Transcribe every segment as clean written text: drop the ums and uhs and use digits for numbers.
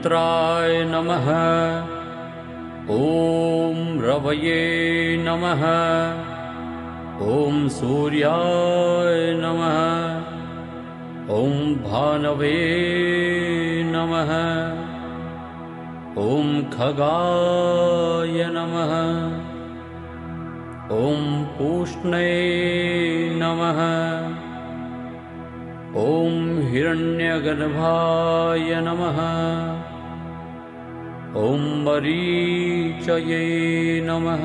मित्राय नमः। ॐ रवये नमः। ॐ सूर्याय नमः। ॐ भानवे नमः। ॐ खगाय नमः। ॐ पूष्णे नमः। ॐ हिरण्यगर्भाय नमः। ॐ मरीचये नमः।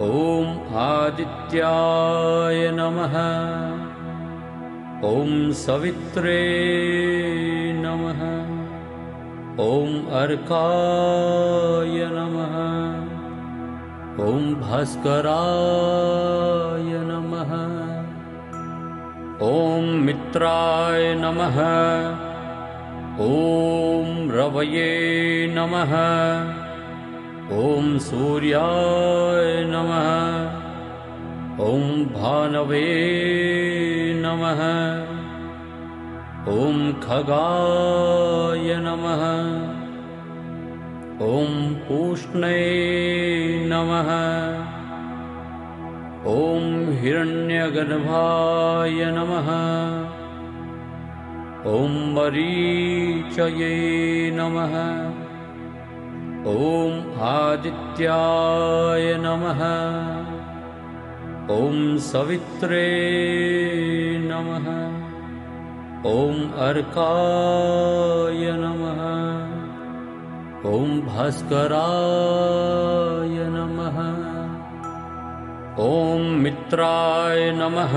ॐ आदित्याय नमः। ॐ सवित्रे नमः। ॐ अर्काय नमः। ॐ भास्कराय नमः। ॐ मित्राय नमः। ॐ रवये नमः। ॐ सूर्याय नमः। ॐ भानवे नमः। ॐ खगाय नमः। ॐ पूष्णे नमः। ॐ हिरण्यगर्भाय नमः। ॐ मरीचये नमः। ॐ आदित्याय नमः। ॐ सवित्रे नमः। ॐ अर्काय नमः। ॐ भास्कराय नमः। ॐ मित्राय नमः।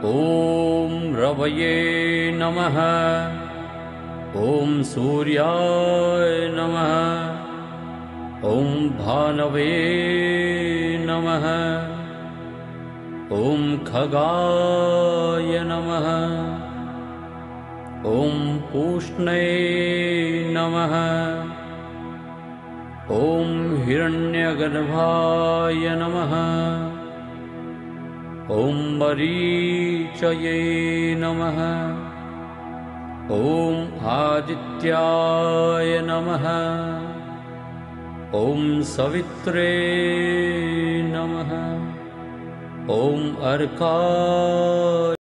ॐ रवये नमः। ॐ सूर्याय नमः। ॐ भानवे नमः। ॐ खगाय नमः। ॐ पूष्णे नमः। ॐ हिरण्यगर्भाय नमः। ॐ मरीचये नमः। ॐ आदित्याय नमः। ॐ सवित्रे नमः। ॐ अर्काय